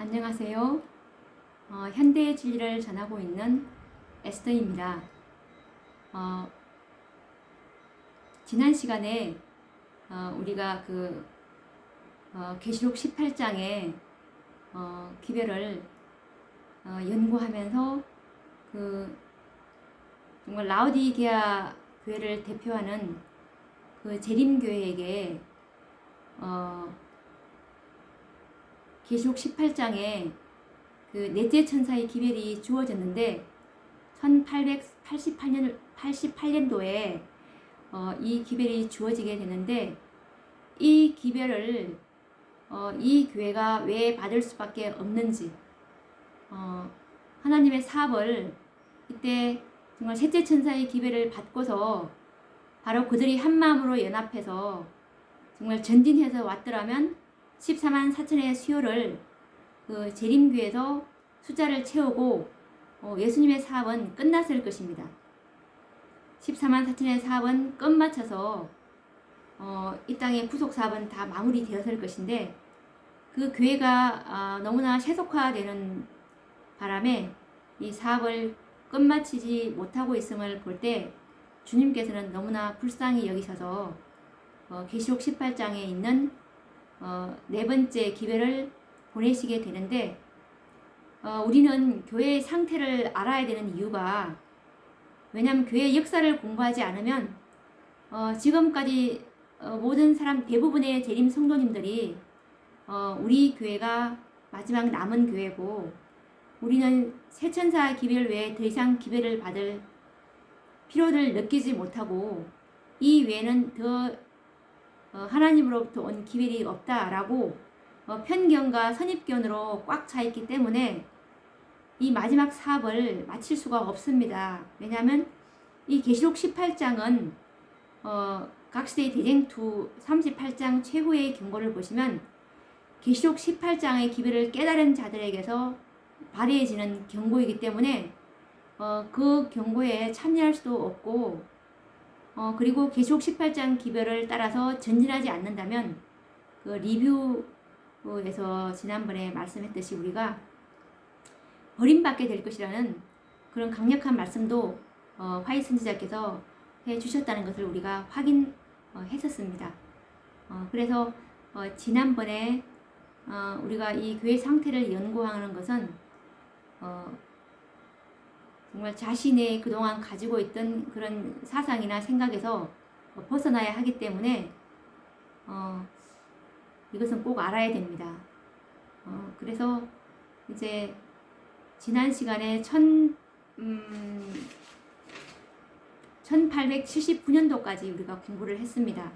안녕하세요. 현대의 진리를 전하고 있는 에스더입니다. 지난 시간에 우리가 계시록 18장의 기별을 연구하면서 정말 라오디게아 교회를 대표하는 재림교회에게 계시록 18장에 넷째 천사의 기별이 주어졌는데 1888년도에 이 기별이 주어지게 되는데 이 기별을 이 교회가 왜 받을 수밖에 없는지 하나님의 사업을 이때 정말 셋째 천사의 기별을 받고서 바로 그들이 한 마음으로 연합해서 정말 전진해서 왔더라면 14만 4천의 수요를 재림교에서 숫자를 채우고 예수님의 사업은 끝났을 것입니다. 14만 4천의 사업은 끝마쳐서 이 땅의 구속 사업은 다 마무리되었을 것인데 그 교회가 너무나 세속화되는 바람에 이 사업을 끝마치지 못하고 있음을 볼 때 주님께서는 너무나 불쌍히 여기셔서 계시록 18장에 있는 네 번째 기별을 보내시게 되는데 우리는 교회의 상태를 알아야 되는 이유가 왜냐하면 교회의 역사를 공부하지 않으면 지금까지 모든 사람 대부분의 재림 성도님들이 우리 교회가 마지막 남은 교회고 우리는 세천사 기별 외에 더 이상 기별을 받을 필요를 느끼지 못하고 이 외에는 더 하나님으로부터 온 기별이 없다라고 편견과 선입견으로 꽉 차 있기 때문에 이 마지막 사업을 마칠 수가 없습니다. 왜냐하면 이 계시록 18장은 각시대의 대쟁투 38장 최후의 경고를 보시면 계시록 18장의 기별을 깨달은 자들에게서 발휘해지는 경고이기 때문에 그 경고에 참여할 수도 없고 그리고 계시록 18장 기별을 따라서 전진하지 않는다면 리뷰에서 지난번에 말씀했듯이 우리가 버림받게 될 것이라는 그런 강력한 말씀도 화이 선지자께서 해주셨다는 것을 우리가 확인했었습니다. 그래서 지난번에 우리가 이 교회 상태를 연구하는 것은 정말 자신의 그동안 가지고 있던 그런 사상이나 생각에서 벗어나야 하기 때문에 이것은 꼭 알아야 됩니다. 그래서 이제 지난 시간에 1879년도까지 우리가 공부를 했습니다.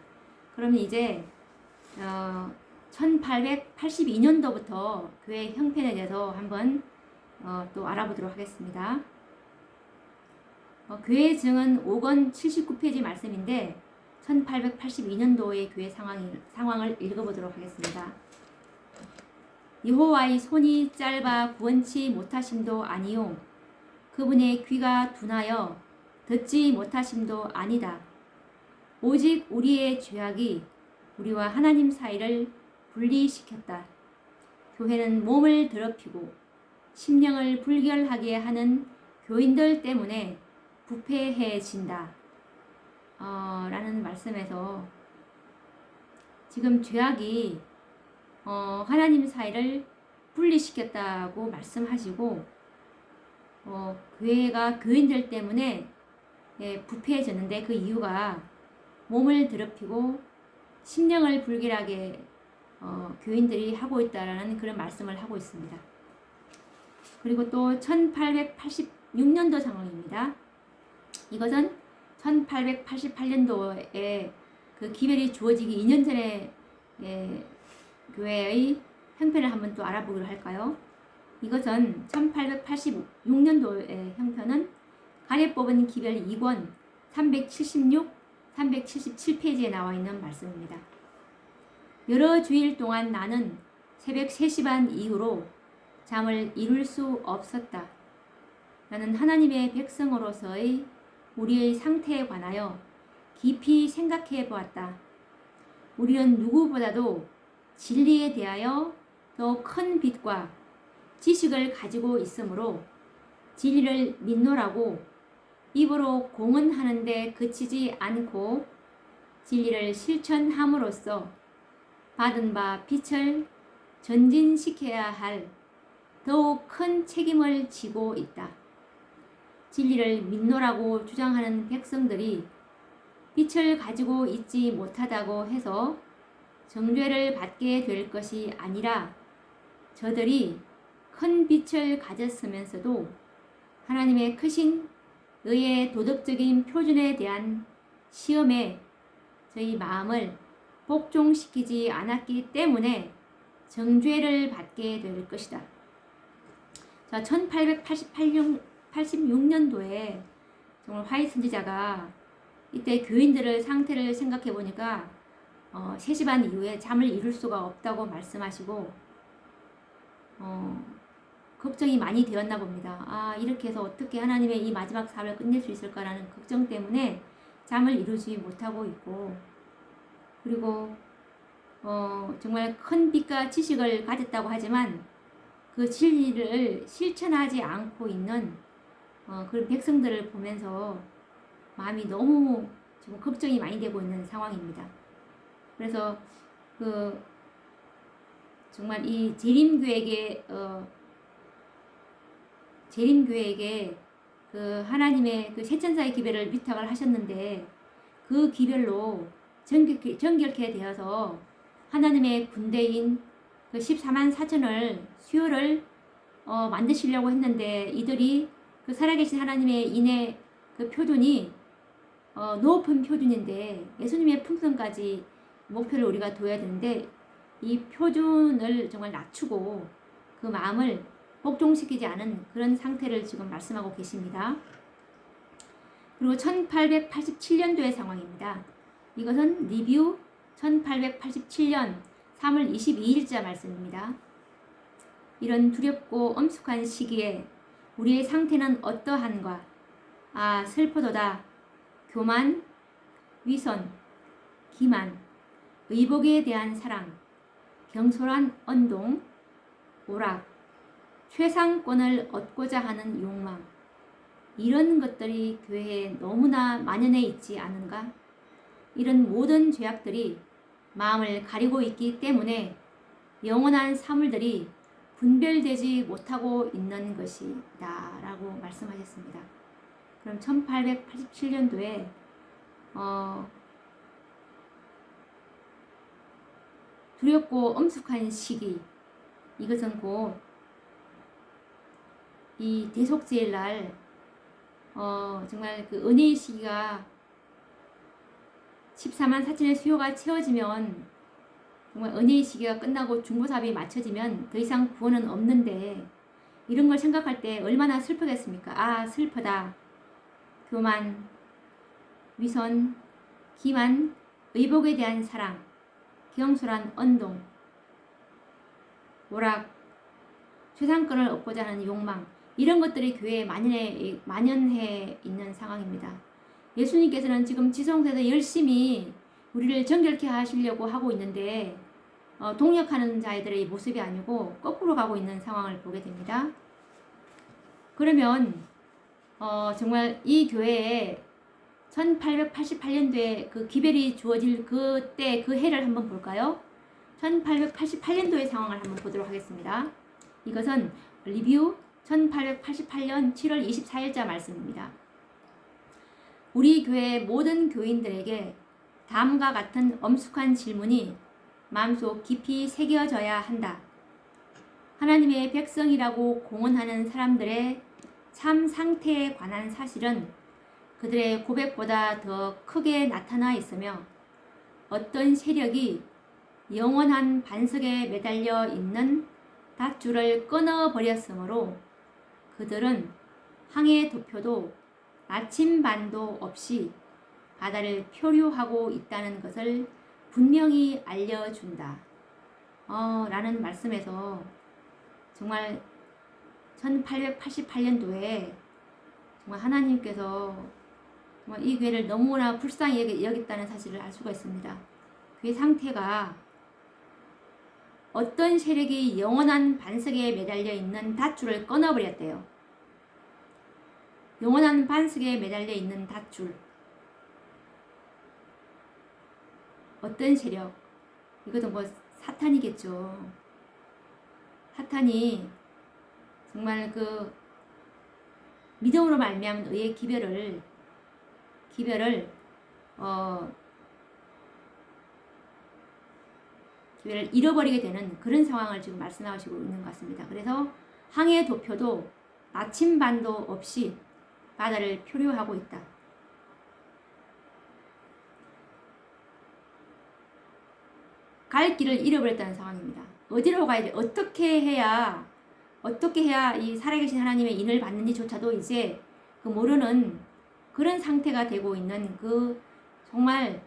그러면 이제 1882년도부터 교회 형편에 대해서 한번 또 알아보도록 하겠습니다. 교회의 증은 5권 79페이지 말씀인데 1882년도의 교회 상황을 읽어보도록 하겠습니다. 여호와의 손이 짧아 구원치 못하심도 아니요 그분의 귀가 둔하여 듣지 못하심도 아니다. 오직 우리의 죄악이 우리와 하나님 사이를 분리시켰다. 교회는 몸을 더럽히고 심령을 불결하게 하는 교인들 때문에 부패해진다. 라는 말씀에서 지금 죄악이 하나님 사이를 분리시켰다고 말씀하시고 교회가 교인들 때문에 부패해졌는데 그 이유가 몸을 더럽히고 심령을 불결하게 교인들이 하고 있다라는 그런 말씀을 하고 있습니다. 그리고 또 1886년도 상황입니다. 이것은 1888년도에 그 기별이 주어지기 2년 전에 교회의 형편을 한번 또 알아보기로 할까요? 이것은 1886년도의 형편은 가래 뽑은 기별 2권 376, 377페이지에 나와 있는 말씀입니다. 여러 주일 동안 나는 새벽 3시 반 이후로 잠을 이룰 수 없었다. 나는 하나님의 백성으로서의 우리의 상태에 관하여 깊이 생각해 보았다. 우리는 누구보다도 진리에 대하여 더 큰 빛과 지식을 가지고 있으므로 진리를 믿노라고 입으로 공언하는데 그치지 않고 진리를 실천함으로써 받은 바 빛을 전진시켜야 할 더욱 큰 책임을 지고 있다. 진리를 믿노라고 주장하는 백성들이 빛을 가지고 있지 못하다고 해서 정죄를 받게 될 것이 아니라 저들이 큰 빛을 가졌으면서도 하나님의 크신 의의 도덕적인 표준에 대한 시험에 저희 마음을 복종시키지 않았기 때문에 정죄를 받게 될 것이다. 자, 1886년도에 정말 화이트 선지자가 이때 교인들의 상태를 생각해 보니까 3시 반 이후에 잠을 이룰 수가 없다고 말씀하시고 걱정이 많이 되었나 봅니다. 이렇게 해서 어떻게 하나님의 이 마지막 사업을 끝낼 수 있을까라는 걱정 때문에 잠을 이루지 못하고 있고, 그리고 정말 큰 빛과 지식을 가졌다고 하지만 그 진리를 실천하지 않고 있는 그런 백성들을 보면서 마음이 너무 지금 걱정이 많이 되고 있는 상황입니다. 그래서 정말 이 재림교회에게 하나님의 세천사의 기별을 위탁을 하셨는데 그 기별로 정결케 되어서 하나님의 군대인 14만 4천을 수요를 만드시려고 했는데 이들이 살아계신 하나님의 인의 표준이 높은 표준인데 예수님의 품성까지 목표를 우리가 둬야 되는데 이 표준을 정말 낮추고 그 마음을 복종시키지 않은 그런 상태를 지금 말씀하고 계십니다. 그리고 1887년도의 상황입니다. 이것은 리뷰 1887년 3월 22일자 말씀입니다. 이런 두렵고 엄숙한 시기에 우리의 상태는 어떠한가? 슬프도다. 교만, 위선, 기만, 의복에 대한 사랑, 경솔한 언동, 오락, 최상권을 얻고자 하는 욕망, 이런 것들이 교회에 너무나 만연해 있지 않은가? 이런 모든 죄악들이 마음을 가리고 있기 때문에 영원한 사물들이 분별되지 못하고 있는 것이다 라고 말씀하셨습니다. 그럼 1887년도에 두렵고 엄숙한 시기, 이것은 곧 이 대속제일 날 정말 은혜의 시기가 14만 4천의 수요가 채워지면, 정말 은혜의 시기가 끝나고 중보사업이 마쳐지면 더 이상 구원은 없는데, 이런 걸 생각할 때 얼마나 슬프겠습니까? 슬프다. 교만, 위선, 기만, 의복에 대한 사랑, 경솔한 언동, 오락, 최상권을 얻고자 하는 욕망, 이런 것들이 교회에 만연해 있는 상황입니다. 예수님께서는 지금 지성소에서 열심히 우리를 정결케 하시려고 하고 있는데 동역하는 자들의 모습이 아니고 거꾸로 가고 있는 상황을 보게 됩니다. 그러면 정말 이 교회에 1888년도에 기별이 주어질 그때 그 해를 한번 볼까요? 1888년도의 상황을 한번 보도록 하겠습니다. 이것은 리뷰 1888년 7월 24일자 말씀입니다. 우리 교회 모든 교인들에게 다음과 같은 엄숙한 질문이 마음속 깊이 새겨져야 한다. 하나님의 백성이라고 공언하는 사람들의 참 상태에 관한 사실은 그들의 고백보다 더 크게 나타나 있으며, 어떤 세력이 영원한 반석에 매달려 있는 밧줄을 끊어버렸으므로 그들은 항해 도표도 나침반도 없이 바다를 표류하고 있다는 것을 분명히 알려준다. 라는 말씀에서 정말 1888년도에 정말 하나님께서 정말 이 교회를 너무나 불쌍히 여겼다는 사실을 알 수가 있습니다. 교회 상태가 어떤 세력이 영원한 반석에 매달려 있는 닷줄을 끊어버렸대요. 영원한 반석에 매달려 있는 닷줄. 어떤 세력? 이것도 뭐 사탄이겠죠. 사탄이 정말 그 믿음으로 말미암은 의의 기별을 잃어버리게 되는 그런 상황을 지금 말씀하시고 있는 것 같습니다. 그래서 항해 도표도 나침반도 없이 바다를 표류하고 있다. 갈 길을 잃어버렸다는 상황입니다. 어디로 가야 돼? 어떻게 해야 이 살아계신 하나님의 인을 받는지조차도 이제 그 모르는 그런 상태가 되고 있는 그 정말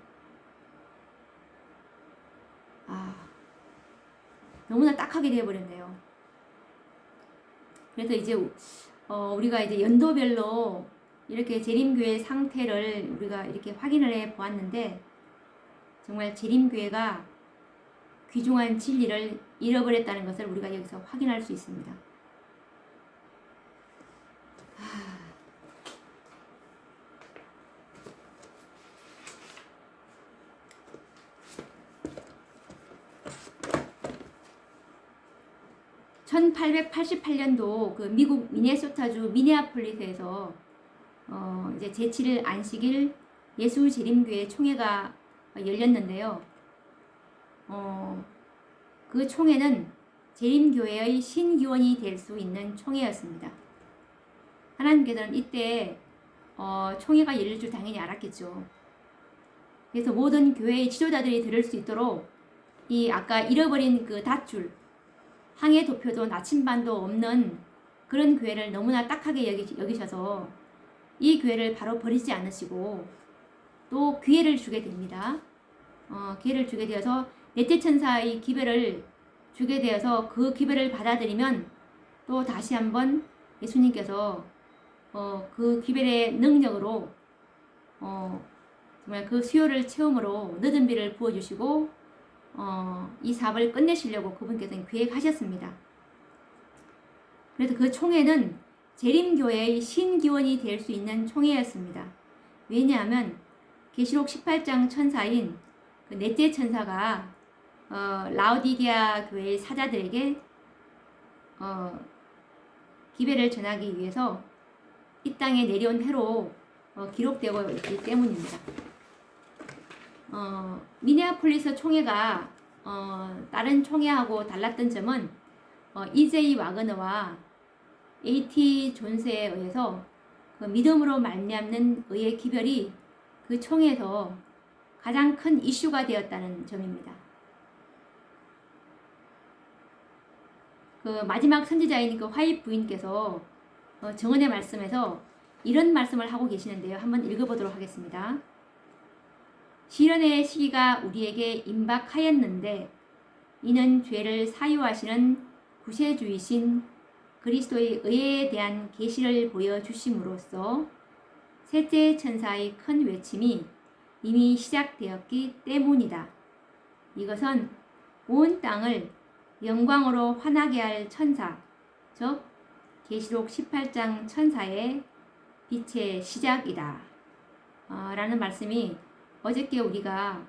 너무나 딱하게 되어버렸네요. 그래서 이제 우리가 이제 연도별로 이렇게 재림교회 상태를 우리가 이렇게 확인을 해 보았는데 정말 재림교회가 귀중한 진리를 잃어버렸다는 것을 우리가 여기서 확인할 수 있습니다. 1888년도 그 미국 미네소타주 미네아폴리스에서 이제 제7일 안식일 예수 재림교회 총회가 열렸는데요. 그 총회는 재림교회의 신기원이 될 수 있는 총회였습니다. 하나님께서는 이때 총회가 열릴 줄 당연히 알았겠죠. 그래서 모든 교회의 지도자들이 들을 수 있도록 이 아까 잃어버린 그 닷줄, 항해 도표도 나침반도 없는 그런 교회를 너무나 딱하게 여기셔서 이 교회를 바로 버리지 않으시고 또 기회를 주게 됩니다. 기회를 주게 되어서 넷째 천사의 기별을 주게 되어서 그 기별을 받아들이면 또 다시 한번 예수님께서 그 기별의 능력으로 정말 그 수요를 채움으로 늦은 비를 부어주시고 이 사업을 끝내시려고 그분께서는 계획하셨습니다. 그래서 그 총회는 재림교회의 신기원이 될 수 있는 총회였습니다. 왜냐하면 계시록 18장 천사인 그 넷째 천사가 라오디게아 교회의 사자들에게 기별을 전하기 위해서 이 땅에 내려온 해로 기록되고 있기 때문입니다. 미네아폴리스 총회가 다른 총회하고 달랐던 점은 이제이 와그너와 A.T. 존스에 의해서 그 믿음으로 말미암는 의의 기별이 그 총회에서 가장 큰 이슈가 되었다는 점입니다. 그 마지막 선지자인 그 화입 부인께서 정언의 말씀에서 이런 말씀을 하고 계시는데요. 한번 읽어보도록 하겠습니다. 시련의 시기가 우리에게 임박하였는데 이는 죄를 사유하시는 구세주이신 그리스도의 의에 대한 계시를 보여주심으로써 셋째 천사의 큰 외침이 이미 시작되었기 때문이다. 이것은 온 땅을 영광으로 환하게 할 천사, 즉 계시록 18장 천사의 빛의 시작이다. 라는 말씀이 어저께 우리가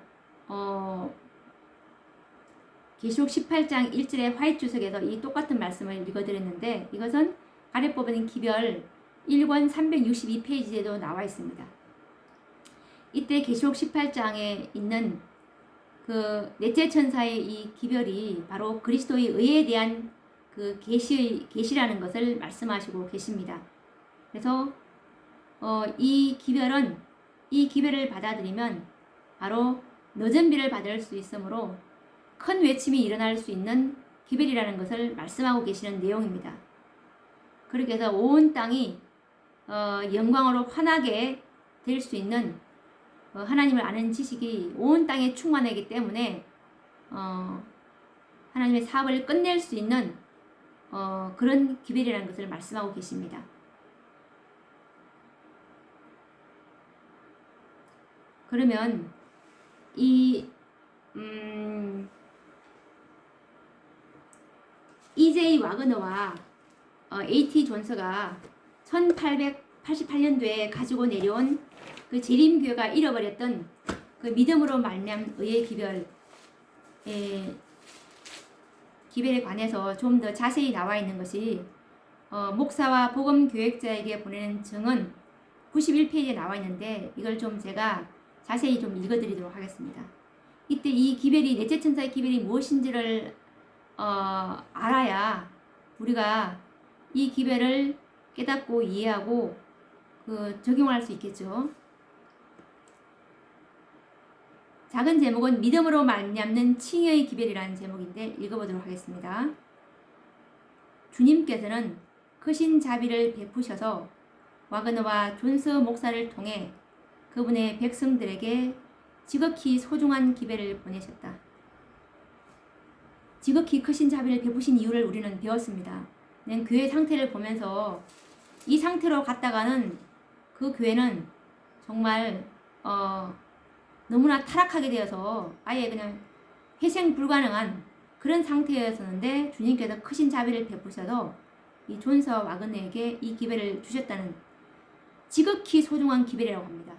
계시록 18장 1절의 화이트 주석에서 이 똑같은 말씀을 읽어드렸는데 이것은 아래 뽑은 기별 1권 362페이지에도 나와 있습니다. 이때 계시록 18장에 있는 그 넷째 천사의 이 기별이 바로 그리스도의 의에 대한 그 계시라는 것을 말씀하시고 계십니다. 그래서 이 기별을 받아들이면 바로 늦은 비를 받을 수 있으므로 큰 외침이 일어날 수 있는 기별이라는 것을 말씀하고 계시는 내용입니다. 그렇게 해서 온 땅이 영광으로 환하게 될 수 있는 하나님을 아는 지식이 온 땅에 충만하기 때문에 하나님의 사업을 끝낼 수 있는 그런 기별이라는 것을 말씀하고 계십니다. 그러면 이 와그너와 A.T. 존스가 1888년도에 가지고 내려온 그 재림교회가 잃어버렸던 그 믿음으로 말미암은 의의 기별에 관해서 좀 더 자세히 나와 있는 것이 목사와 복음 교역자에게 보내는 증언 91페이지에 나와 있는데, 이걸 좀 제가 자세히 좀 읽어드리도록 하겠습니다. 이때 이 기별이, 넷째 천사의 기별이 무엇인지를 알아야 우리가 이 기별을 깨닫고 이해하고 적용할 수 있겠죠. 작은 제목은 믿음으로 말미암는 칭의의 기별이라는 제목인데 읽어보도록 하겠습니다. 주님께서는 크신 자비를 베푸셔서 와그너와 존스 목사를 통해 그분의 백성들에게 지극히 소중한 기별을 보내셨다. 지극히 크신 자비를 베푸신 이유를 우리는 배웠습니다. 교회 상태를 보면서 이 상태로 갔다가는 그 교회는 정말 너무나 타락하게 되어서 아예 그냥 회생 불가능한 그런 상태였었는데, 주님께서 크신 자비를 베푸셔서 이 존스와 와그너에게 이 기별을 주셨다는, 지극히 소중한 기별이라고 합니다.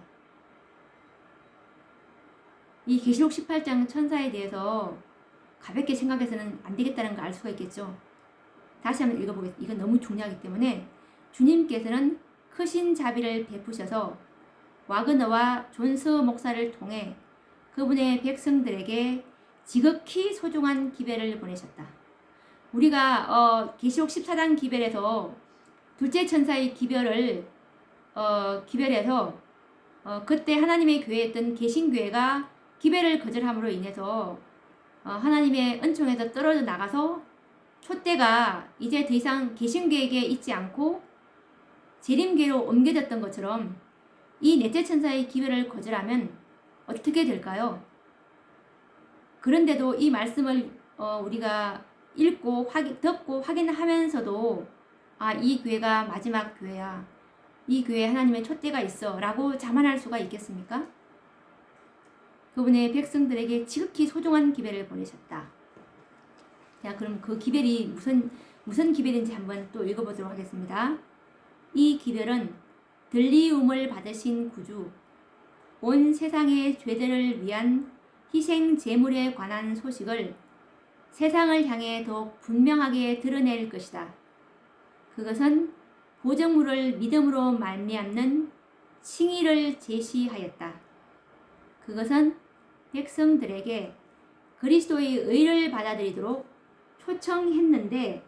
이 계시록 18장 천사에 대해서 가볍게 생각해서는 안 되겠다는 걸 알 수가 있겠죠. 다시 한번 읽어보겠습니다. 이건 너무 중요하기 때문에, 주님께서는 크신 자비를 베푸셔서 와그너와 존스 목사를 통해 그분의 백성들에게 지극히 소중한 기별을 보내셨다. 우리가 계시록 14장 기별에서 둘째 천사의 기별을 기별해서 그때 하나님의 교회였던 개신교회가 기별을 거절함으로 인해서 하나님의 은총에서 떨어져 나가서 촛대가 이제 더 이상 개신교에게 있지 않고 재림교회로 옮겨졌던 것처럼, 이 넷째 천사의 기별을 거절하면 어떻게 될까요? 그런데도 이 말씀을 우리가 읽고 듣고 확인하면서도 이 교회가 마지막 교회야, 이 교회에 하나님의 촛대가 있어 라고 자만할 수가 있겠습니까? 그분의 백성들에게 지극히 소중한 기별을 보내셨다. 자, 그럼 그 기별이 무슨 기별인지 한번 또 읽어보도록 하겠습니다. 이 기별은 들리움을 받으신 구주, 온 세상의 죄들을 위한 희생 제물에 관한 소식을 세상을 향해 더욱 분명하게 드러낼 것이다. 그것은 보정물을 믿음으로 말미암는 칭의를 제시하였다. 그것은 백성들에게 그리스도의 의를 받아들이도록 초청했는데,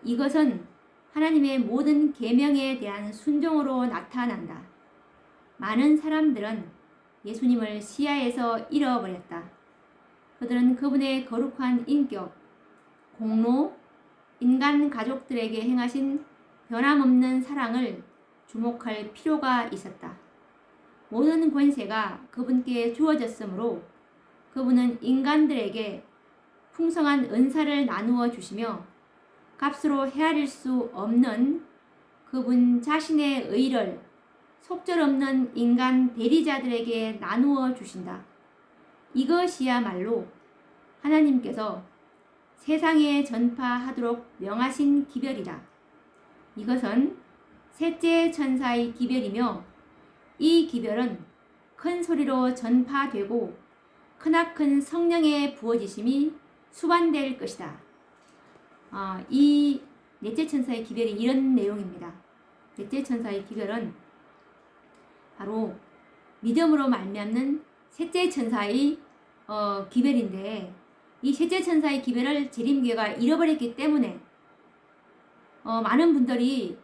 이것은 하나님의 모든 계명에 대한 순종으로 나타난다. 많은 사람들은 예수님을 시야에서 잃어버렸다. 그들은 그분의 거룩한 인격, 공로, 인간 가족들에게 행하신 변함없는 사랑을 주목할 필요가 있었다. 모든 권세가 그분께 주어졌으므로 그분은 인간들에게 풍성한 은사를 나누어 주시며 값으로 헤아릴 수 없는 그분 자신의 의를 속절없는 인간 대리자들에게 나누어 주신다. 이것이야말로 하나님께서 세상에 전파하도록 명하신 기별이다. 이것은 셋째 천사의 기별이며, 이 기별은 큰 소리로 전파되고 크나큰 성령의 부어지심이 수반될 것이다. 이 넷째 천사의 기별이 이런 내용입니다. 넷째 천사의 기별은 바로 믿음으로 말미암는 셋째 천사의 기별인데, 이 셋째 천사의 기별을 재림교회가 잃어버렸기 때문에 많은 분들이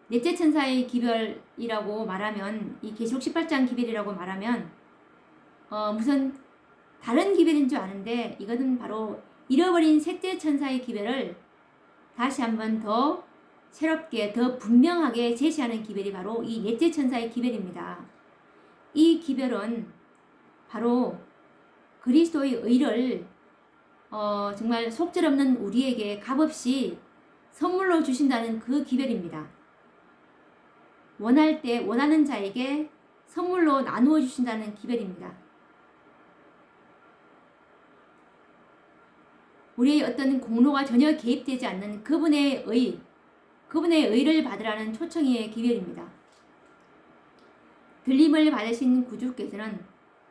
넷째 천사의 기별이라고 말하면, 이 계시록 18장 기별이라고 말하면 무슨 다른 기별인 줄 아는데, 이것은 바로 잃어버린 셋째 천사의 기별을 다시 한번 더 새롭게 더 분명하게 제시하는 기별이 바로 이 넷째 천사의 기별입니다. 이 기별은 바로 그리스도의 의를 정말 속절없는 우리에게 값없이 선물로 주신다는 그 기별입니다. 원할 때 원하는 자에게 선물로 나누어 주신다는 기별입니다. 우리의 어떤 공로가 전혀 개입되지 않는 그분의 의를 받으라는 초청의 기별입니다. 들림을 받으신 구주께서는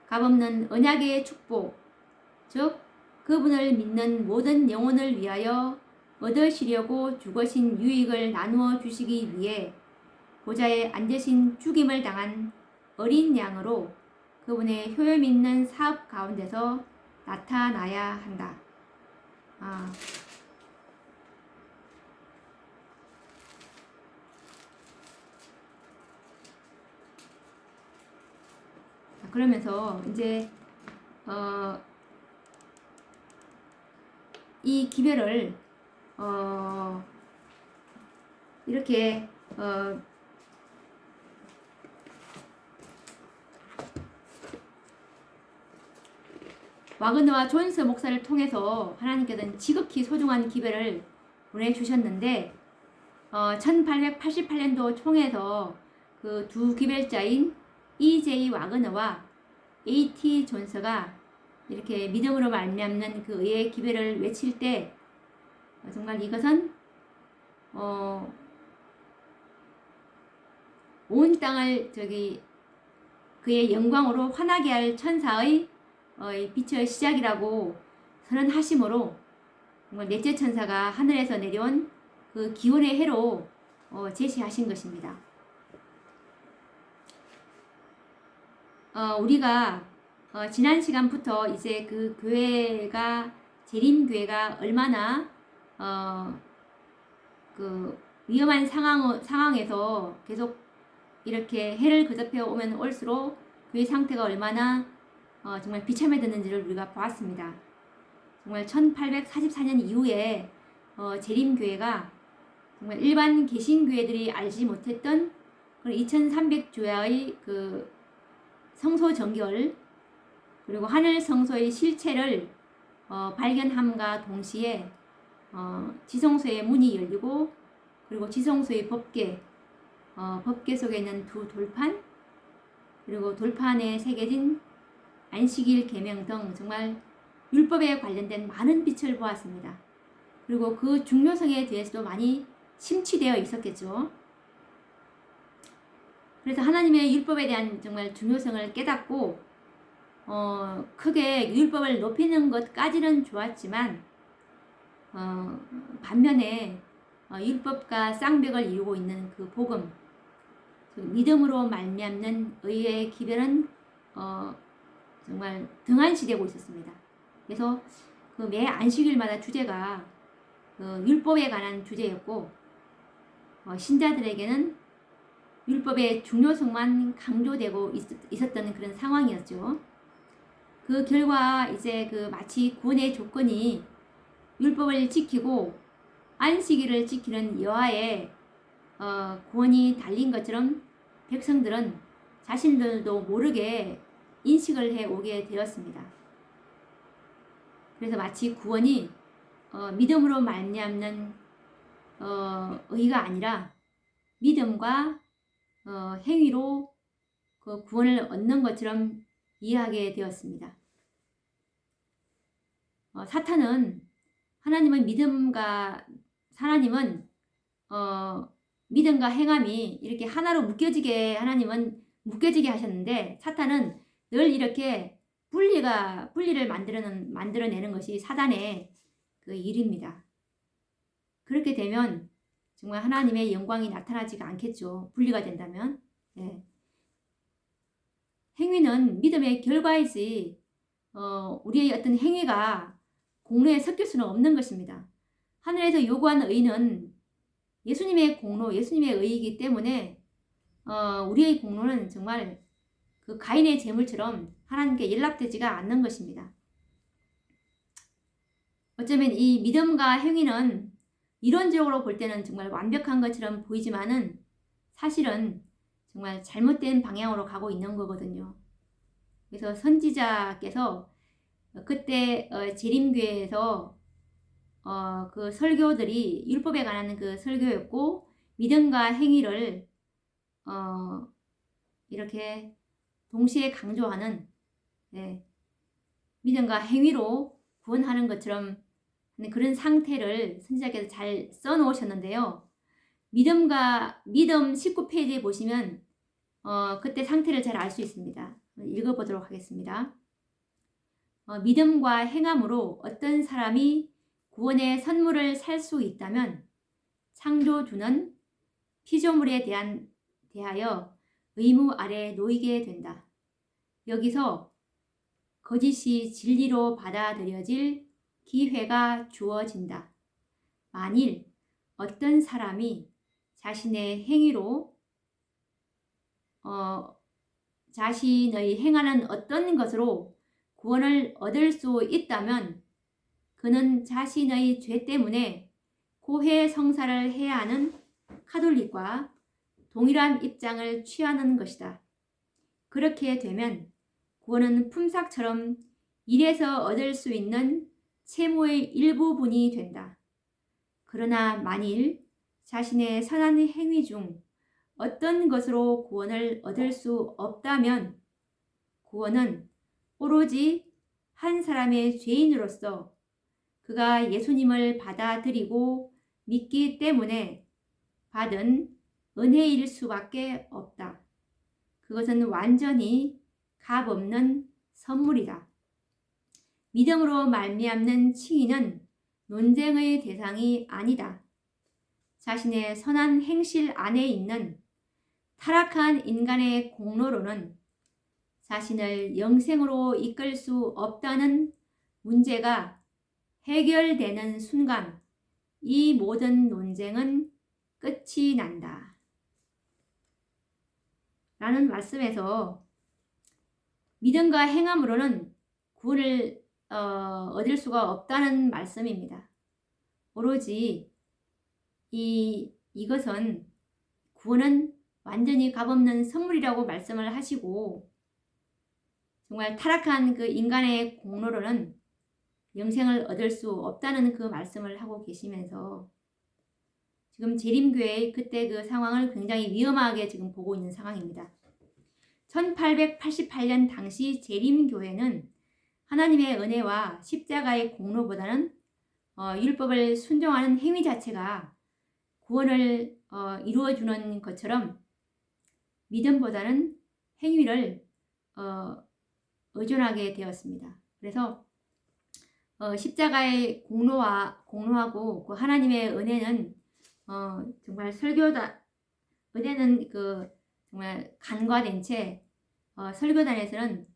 값없는 언약의 축복, 즉 그분을 믿는 모든 영혼을 위하여 얻으시려고 죽으신 유익을 나누어 주시기 위해 보좌에 앉으신 죽임을 당한 어린 양으로 그분의 효험 있는 사업 가운데서 나타나야 한다. 그러면서 이제 이 기별을 이렇게 와그너와 존스 목사를 통해서 하나님께서는 지극히 소중한 기별을 보내주셨는데 1888년도 총에서 그 두 기별자인 E.J. 와그너와 A.T. 존스가 이렇게 믿음으로 말미암는 그 의의 기별을 외칠 때 정말 이것은 온 땅을 그의 영광으로 환하게 할 천사의 빛의 시작이라고 선언하심으로 정말 넷째 천사가 하늘에서 내려온 그 기원의 해로 제시하신 것입니다. 우리가 지난 시간부터 이제 그 교회가 재림교회가 얼마나 그 위험한 상황에서 계속 이렇게 해를 거듭해 오면 올수록 교회 상태가 얼마나 정말 비참해 드는지를 우리가 보았습니다. 정말 1844년 이후에 재림교회가 정말 일반 개신교회들이 알지 못했던 2300조야의 그 성소 정결 그리고 하늘 성소의 실체를 발견함과 동시에 지성소의 문이 열리고 그리고 지성소의 법궤 속에 있는 두 돌판 그리고 돌판에 새겨진 안식일 계명 등 정말 율법에 관련된 많은 빛을 보았습니다. 그리고 그 중요성에 대해서도 많이 심취되어 있었겠죠. 그래서 하나님의 율법에 대한 정말 중요성을 깨닫고 크게 율법을 높이는 것까지는 좋았지만 반면에 율법과 쌍벽을 이루고 있는 그 복음, 믿음으로 말미암는 의의 기별은 정말 등한시되고 있었습니다. 그래서 그 매 안식일마다 주제가 율법에 관한 주제였고 신자들에게는 율법의 중요성만 강조되고 있었던 그런 상황이었죠. 그 결과 이제 그 마치 구원의 조건이 율법을 지키고 안식일을 지키는 여하에 구원이 달린 것처럼 백성들은 자신들도 모르게 인식을 해오게 되었습니다. 그래서 마치 구원이 믿음으로 말미암는 의가 아니라 믿음과 행위로 그 구원을 얻는 것처럼 이해하게 되었습니다. 사탄은 하나님은 믿음과 행함이 이렇게 하나로 하나님은 묶여지게 하셨는데 사탄은 늘 이렇게 분리를 만들어내는 것이 사단의 그 일입니다. 그렇게 되면 정말 하나님의 영광이 나타나지가 않겠죠. 분리가 된다면. 네. 행위는 믿음의 결과이지 우리의 어떤 행위가 공로에 섞일 수는 없는 것입니다. 하늘에서 요구하는 의는 예수님의 공로, 예수님의 의이기 때문에 우리의 공로는 정말 그 가인의 제물처럼 하나님께 연락되지가 않는 것입니다. 어쩌면 이 믿음과 행위는 이론적으로 볼 때는 정말 완벽한 것처럼 보이지만은 사실은 정말 잘못된 방향으로 가고 있는 거거든요. 그래서 선지자께서 그때 재림교회에서 그 설교들이 율법에 관한 그 설교였고 믿음과 행위를 이렇게 동시에 강조하는 믿음과 행위로 구원하는 것처럼 그런 상태를 선지자께서 잘 써놓으셨는데요. 믿음 19페이지에 보시면 그때 상태를 잘 알 수 있습니다. 읽어보도록 하겠습니다. 믿음과 행함으로 어떤 사람이 구원의 선물을 살 수 있다면 창조주는 피조물에 대하여 의무 아래 놓이게 된다. 여기서 거짓이 진리로 받아들여질 기회가 주어진다. 만일 어떤 사람이 자신의 행위로 자신의 행하는 어떤 것으로 구원을 얻을 수 있다면 그는 자신의 죄 때문에 고해 성사를 해야 하는 카톨릭과 동일한 입장을 취하는 것이다. 그렇게 되면 구원은 품삯처럼 일에서 얻을 수 있는 채무의 일부분이 된다. 그러나 만일 자신의 선한 행위 중 어떤 것으로 구원을 얻을 수 없다면 구원은 오로지 한 사람의 죄인으로서 그가 예수님을 받아들이고 믿기 때문에 받은 은혜일 수밖에 없다. 그것은 완전히 값없는 선물이다. 믿음으로 말미암는 칭의는 논쟁의 대상이 아니다. 자신의 선한 행실 안에 있는 타락한 인간의 공로로는 자신을 영생으로 이끌 수 없다는 문제가 해결되는 순간 이 모든 논쟁은 끝이 난다. 라는 말씀에서 믿음과 행함으로는 구원을 얻을 수가 없다는 말씀입니다. 오로지 이것은 구원은 완전히 값없는 선물이라고 말씀을 하시고 정말 타락한 그 인간의 공로로는 영생을 얻을 수 없다는 그 말씀을 하고 계시면서 지금 재림교회의 그때 그 상황을 굉장히 위험하게 지금 보고 있는 상황입니다. 1888년 당시 재림교회는 하나님의 은혜와 십자가의 공로보다는 율법을 순종하는 행위 자체가 구원을 이루어주는 것처럼 믿음보다는 행위를 의존하게 되었습니다. 그래서 십자가의 공로하고 그 하나님의 은혜는 정말 은혜는 정말 간과된 채 설교단에서는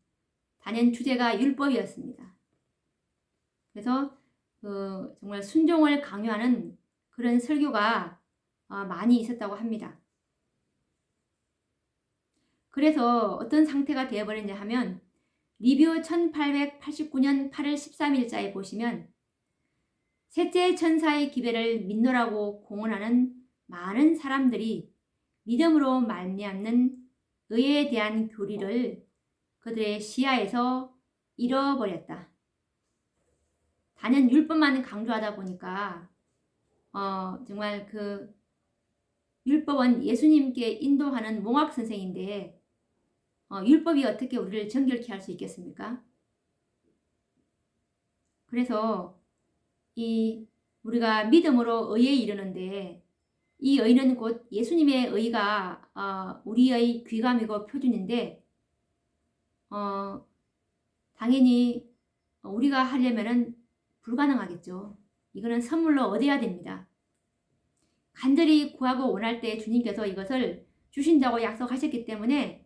단연 주제가 율법이었습니다. 그래서 정말 순종을 강요하는 그런 설교가 많이 있었다고 합니다. 그래서 어떤 상태가 되어버렸냐 하면 리뷰 1889년 8월 13일자에 보시면 셋째 천사의 기별을 믿노라고 공언하는 많은 사람들이 믿음으로 말미암는 의에 대한 교리를 그들의 시야에서 잃어버렸다. 단연 율법만 강조하다 보니까 정말 그 율법은 예수님께 인도하는 몽학 선생인데 율법이 어떻게 우리를 정결케 할 수 있겠습니까? 그래서 우리가 믿음으로 의에 이르는데 이 의는 곧 예수님의 의가 우리의 귀감이고 표준인데 당연히 우리가 하려면은 불가능하겠죠. 이거는 선물로 얻어야 됩니다. 간절히 구하고 원할 때 주님께서 이것을 주신다고 약속하셨기 때문에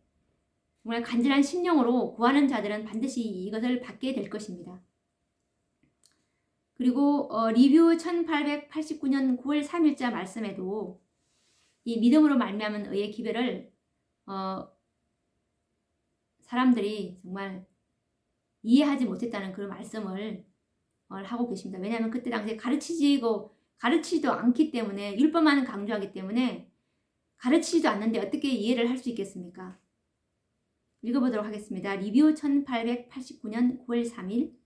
정말 간절한 심령으로 구하는 자들은 반드시 이것을 받게 될 것입니다. 그리고 리뷰 1889년 9월 3일자 말씀에도 이 믿음으로 말미암은 의의 기별을 사람들이 정말 이해하지 못했다는 그런 말씀을 하고 계십니다. 왜냐하면 그때 당시에 가르치지도 않기 때문에 율법만 강조하기 때문에 가르치지도 않는데 어떻게 이해를 할 수 있겠습니까? 읽어보도록 하겠습니다. 리뷰 1889년 9월 3일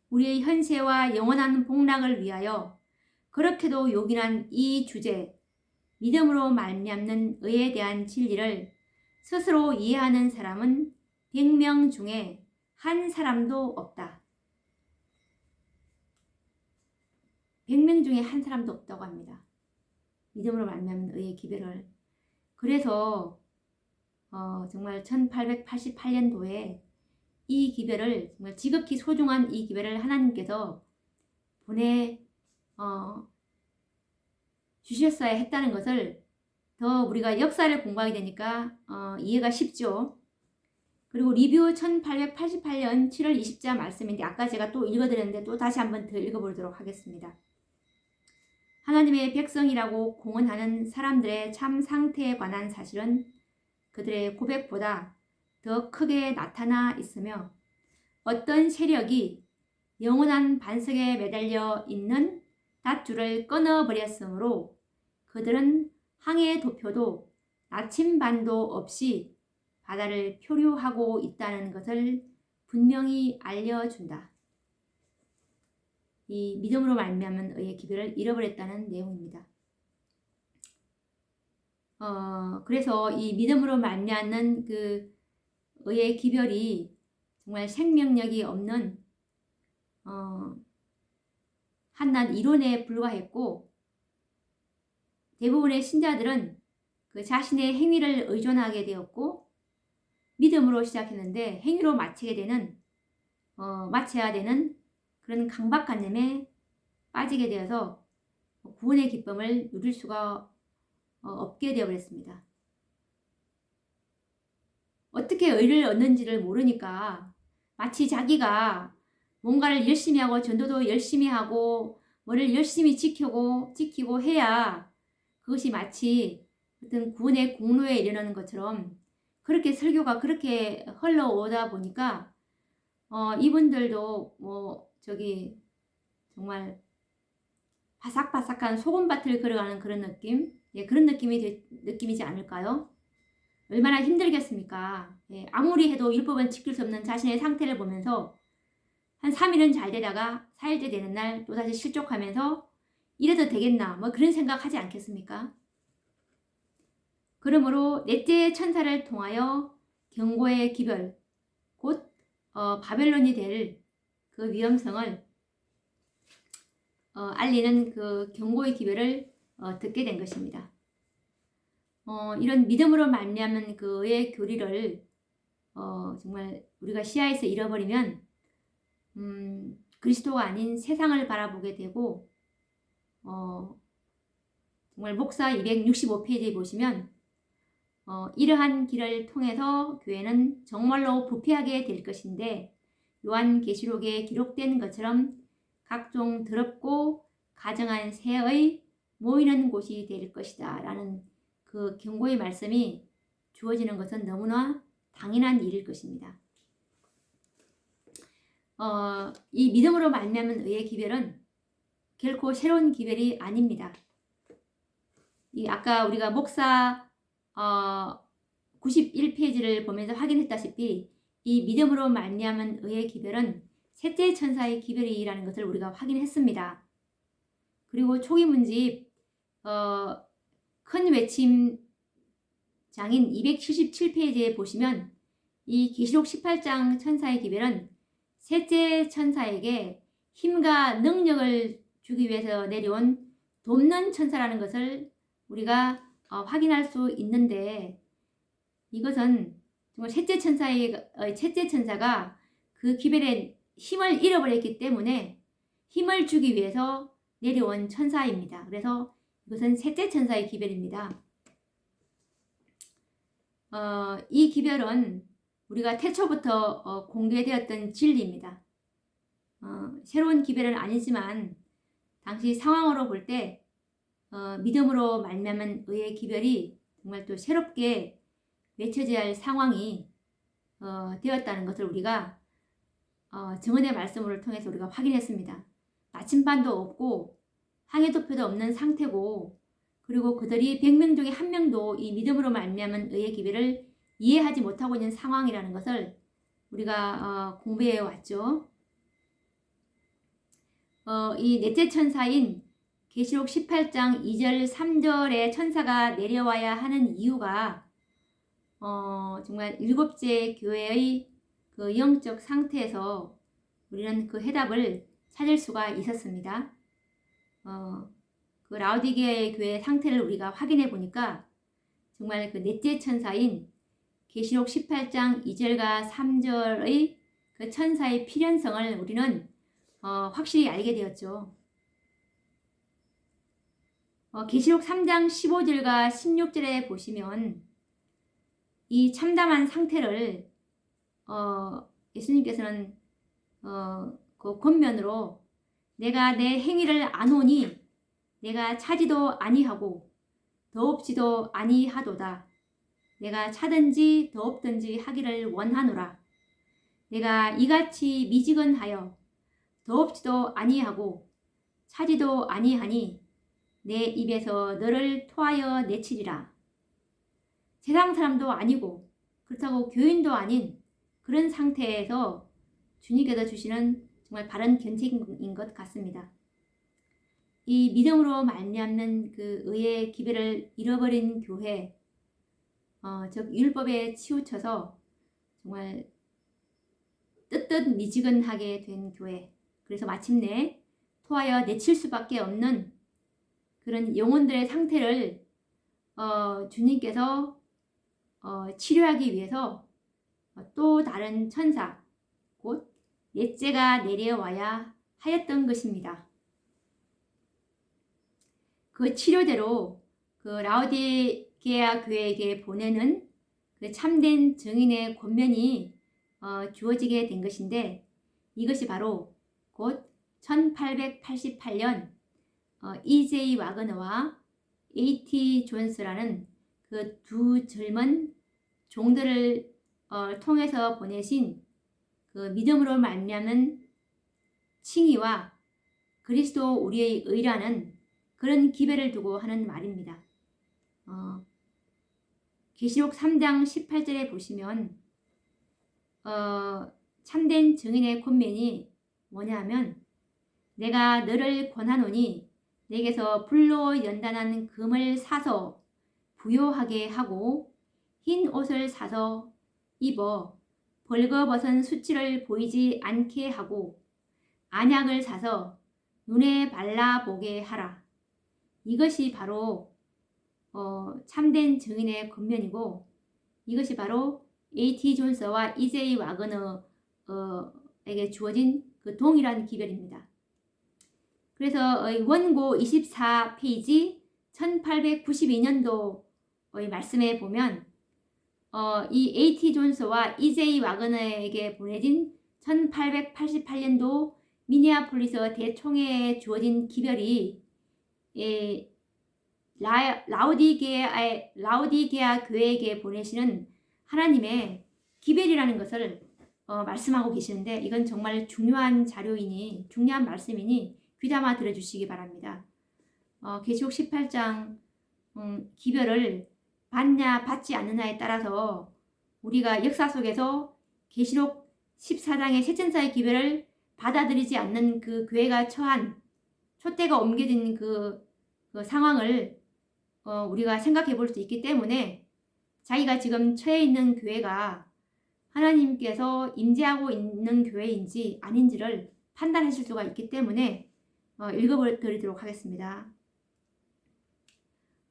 우리의 현세와 영원한 복락을 위하여 그렇게도 요긴한 이 주제 믿음으로 말미암는 의에 대한 진리를 스스로 이해하는 사람은 100명 중에 한 사람도 없다. 중에 한 사람도 없다고 합니다. 믿음으로 말미암은 의의 기별을. 그래서 정말 1888년도에 이 기별을, 정말 지극히 소중한 이 기별을 하나님께서 보내 주셨어야 했다는 것을 더 우리가 역사를 공부하게 되니까 이해가 쉽죠. 그리고 리뷰 1888년 7월 20자 말씀인데, 아까 제가 또 읽어드렸는데 또 다시 한번 더 읽어보도록 하겠습니다. 하나님의 백성이라고 공언하는 사람들의 참 상태에 관한 사실은 그들의 고백보다 더 크게 나타나 있으며, 어떤 세력이 영원한 반석에 매달려 있는 닷줄을 끊어버렸으므로 그들은 항해 도표도 나침반도 없이 바다를 표류하고 있다는 것을 분명히 알려준다. 이 믿음으로 말미암은 의의 기별을 잃어버렸다는 내용입니다. 그래서 이 믿음으로 말미암는 그 의의 기별이 정말 생명력이 없는 한낱 이론에 불과했고, 대부분의 신자들은 그 자신의 행위를 의존하게 되었고, 믿음으로 시작했는데 행위로 마쳐야 되는 그런 강박관념에 빠지게 되어서 구원의 기쁨을 누릴 수가 없게 되어버렸습니다. 어떻게 의를 얻는지를 모르니까 마치 자기가 뭔가를 열심히 하고 전도도 열심히 하고 뭐를 열심히 지키고 해야 그것이 마치 어떤 구원의 공로에 이르는 것처럼 그렇게 설교가 그렇게 흘러오다 보니까 이분들도 정말 바삭바삭한 소금밭을 걸어가는 그런 느낌, 그런 느낌이지 않을까요? 얼마나 힘들겠습니까? 아무리 해도 율법은 지킬 수 없는 자신의 상태를 보면서 한 3일은 잘 되다가 4일째 되는 날 또다시 실족하면서 이래도 되겠나, 그런 생각하지 않겠습니까? 그러므로 넷째 천사를 통하여 경고의 기별, 곧 바벨론이 될 그 위험성을 알리는 그 경고의 기별을 듣게 된 것입니다. 이런 믿음으로 말미암은 그의 교리를 정말 우리가 시야에서 잃어버리면 그리스도가 아닌 세상을 바라보게 되고, 정말 목사 265페이지에 보시면 이러한 길을 통해서 교회는 정말로 부패하게 될 것인데, 요한계시록에 기록된 것처럼 각종 더럽고 가증한 새의 모이는 곳이 될 것이다 라는 그 경고의 말씀이 주어지는 것은 너무나 당연한 일일 것입니다. 이 믿음으로 말미암은 의의 기별은 결코 새로운 기별이 아닙니다. 아까 우리가 목사 91페이지를 보면서 확인했다시피 이 믿음으로 말미암은 의의 기별은 셋째 천사의 기별이라는 것을 우리가 확인했습니다. 그리고 초기 문집 큰 외침 장인 277페이지에 보시면 이 계시록 18장 천사의 기별은 셋째 천사에게 힘과 능력을 주기 위해서 내려온 돕는 천사라는 것을 우리가 확인할 수 있는데, 이것은 정말 셋째 천사가 그 기별의 힘을 잃어버렸기 때문에 힘을 주기 위해서 내려온 천사입니다. 그래서 이것은 셋째 천사의 기별입니다. 이 기별은 우리가 태초부터 공개되었던 진리입니다. 새로운 기별은 아니지만 당시 상황으로 볼 때 믿음으로 말미암은 의의 기별이 정말 또 새롭게 외쳐져야 할 상황이 되었다는 것을 우리가 증언의 말씀을 통해서 우리가 확인했습니다. 나침반도 없고 항해도표도 없는 상태고, 그리고 그들이 100명 중에 1명도 이 믿음으로 말미암은 의의 기별을 이해하지 못하고 있는 상황이라는 것을 우리가 공부해 왔죠. 이 넷째 천사인 계시록 18장 2절 3절에 천사가 내려와야 하는 이유가 정말 일곱째 교회의 그 영적 상태에서 우리는 그 해답을 찾을 수가 있었습니다. 그 라오디게아의 교회 상태를 우리가 확인해 보니까 정말 그 넷째 천사인 계시록 18장 2절과 3절의 그 천사의 필연성을 우리는 확실히 알게 되었죠. 계시록 3장 15절과 16절에 보시면 이 참담한 상태를 예수님께서는 그 권면으로 내가 내 행위를 아노니 내가 차지도 아니하고 더없지도 아니하도다. 내가 차든지 더없든지 하기를 원하노라. 내가 이같이 미지근하여 더없지도 아니하고 차지도 아니하니 내 입에서 너를 토하여 내치리라. 세상 사람도 아니고 그렇다고 교인도 아닌 그런 상태에서 주님께서 주시는 정말 바른 견책인 것 같습니다. 이 믿음으로 말미암는 그 의의 기별을 잃어버린 교회, 즉 율법에 치우쳐서 정말 뜨뜻 미지근하게 된 교회, 그래서 마침내 토하여 내칠 수밖에 없는 그런 영혼들의 상태를 주님께서 치료하기 위해서 또 다른 천사, 곧 넷째가 내려와야 하였던 것입니다. 그 치료대로 그 라오디게아 교회에게 보내는 그 참된 증인의 권면이 주어지게 된 것인데, 이것이 바로 곧 1888년 E.J. 와그너와 A.T. 존스라는 그 두 젊은 종들을 통해서 보내신 그 믿음으로 말미암는 칭의와 그리스도 우리의 의라는 그런 기별을 두고 하는 말입니다. 계시록 3장 18절에 보시면 참된 증인의 권면이 뭐냐 하면 내가 너를 권하노니 내게서 불로 연단한 금을 사서 부요하게 하고 흰 옷을 사서 입어 벌거벗은 수치를 보이지 않게 하고 안약을 사서 눈에 발라보게 하라. 이것이 바로 참된 증인의 권면이고, 이것이 바로 A.T. 존스와 E.J. 와그너에게 주어진 그 동일한 기별입니다. 그래서 원고 24페이지 1892년도의 말씀에 보면 이 A.T. 존스와 E.J. 와그너에게 보내진 1888년도 미니아폴리스 대총회에 주어진 기별이 라오디게아 교회에게 보내시는 하나님의 기별이라는 것을 말씀하고 계시는데, 이건 정말 중요한 자료이니, 중요한 말씀이니 귀담아 들어주시기 바랍니다. 계시록 18장 기별을 받냐 받지 않느냐에 따라서 우리가 역사 속에서 계시록 14장의 세천사의 기별을 받아들이지 않는 그 교회가 처한 촛대가 옮겨진 그 상황을 우리가 생각해 볼 수 있기 때문에, 자기가 지금 처해 있는 교회가 하나님께서 임재하고 있는 교회인지 아닌지를 판단하실 수가 있기 때문에 읽어드리도록 하겠습니다.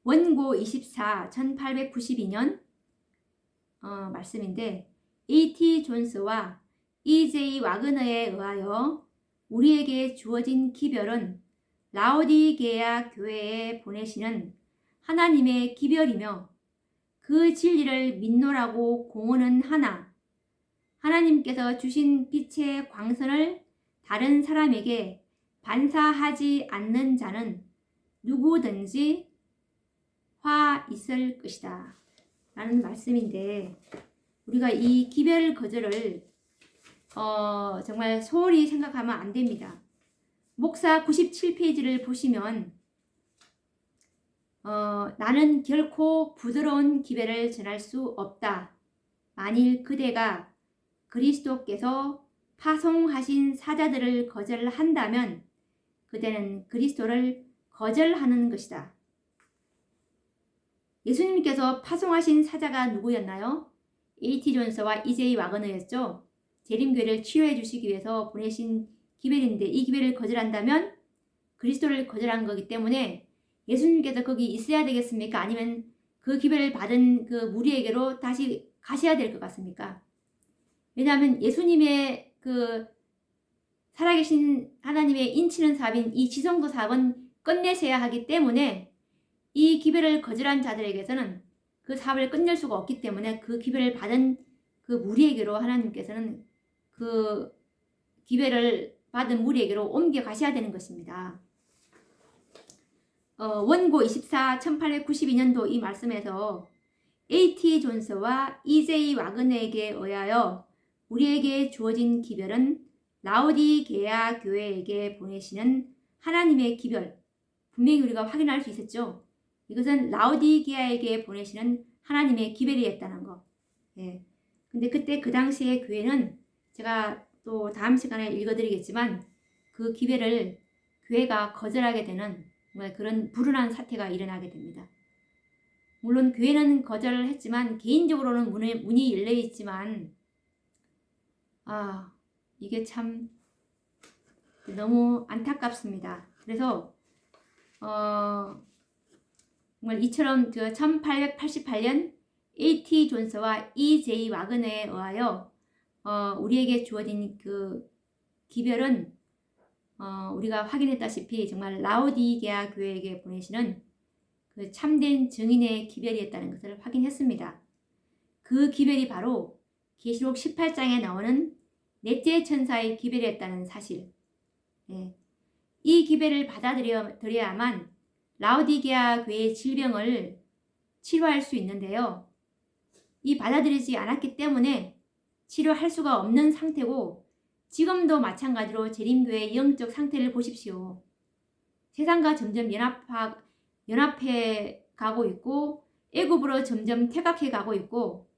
원고 24, 1892년 말씀인데, A.T. 존스와 E.J. 와그너에 의하여 우리에게 주어진 기별은 라오디게아 교회에 보내시는 하나님의 기별이며, 그 진리를 믿노라고 공언은 하나 하나님께서 주신 빛의 광선을 다른 사람에게 반사하지 않는 자는 누구든지 화 있을 것이다 라는 말씀인데, 우리가 이 기별 거절을 정말 소홀히 생각하면 안 됩니다. 목사 97페이지를 보시면 나는 결코 부드러운 기별을 전할 수 없다. 만일 그대가 그리스도께서 파송하신 사자들을 거절한다면 그대는 그리스도를 거절하는 것이다. 예수님께서 파송하신 사자가 누구였나요? A.T. 존스와 E.J. 와그너였죠. 재림교회를 치유해 주시기 위해서 보내신 기별인데, 이 기별을 거절한다면 그리스도를 거절한 거기 때문에 예수님께서 거기 있어야 되겠습니까? 아니면 그 기별을 받은 그 무리에게로 다시 가셔야 될 것 같습니까? 왜냐하면 예수님의 그 살아계신 하나님의 인치는 사업인 이 지성소 사업은 끝내셔야 하기 때문에 이 기별을 거절한 자들에게서는 그 사업을 끝낼 수가 없기 때문에 그 기별을 받은 그 무리에게로 하나님께서는 그 기별을 받은 무리에게로 옮겨가셔야 되는 것입니다. 원고 24 1892년도 이 말씀에서 A.T. 존스와 E.J. 와그너에게 의하여 우리에게 주어진 기별은 라오디게아 교회에게 보내시는 하나님의 기별, 분명히 우리가 확인할 수 있었죠. 이것은 라오디게아에게 보내시는 하나님의 기별이었다는 거. 예. 근데 그때 그 당시의 교회는 제가 또 다음 시간에 읽어드리겠지만 그 기별을 교회가 거절하게 되는 그런 불운한 사태가 일어나게 됩니다. 물론 교회는 거절을 했지만 개인적으로는 문이 열려 있지만 이게 참 너무 안타깝습니다. 그래서 정말 이처럼 1888년 A.T. 존스와 E.J. 와그너에 의하여 우리에게 주어진 그 기별은 우리가 확인했다시피 정말 라오디게아 교회에게 보내시는 그 참된 증인의 기별이었다는 것을 확인했습니다. 그 기별이 바로 계시록 18장에 나오는 넷째 천사의 기별이었다는 사실. 예. 이 기별을 받아들여야만 라오디게아 교회의 질병을 치료할 수 있는데요. 이 받아들이지 않았기 때문에 치료할 수가 없는 상태고 지금도 마찬가지로 재림교회의 영적 상태를 보십시오. 세상과 점점 연합해 가고 있고 애굽으로 점점 퇴각해 가고 있고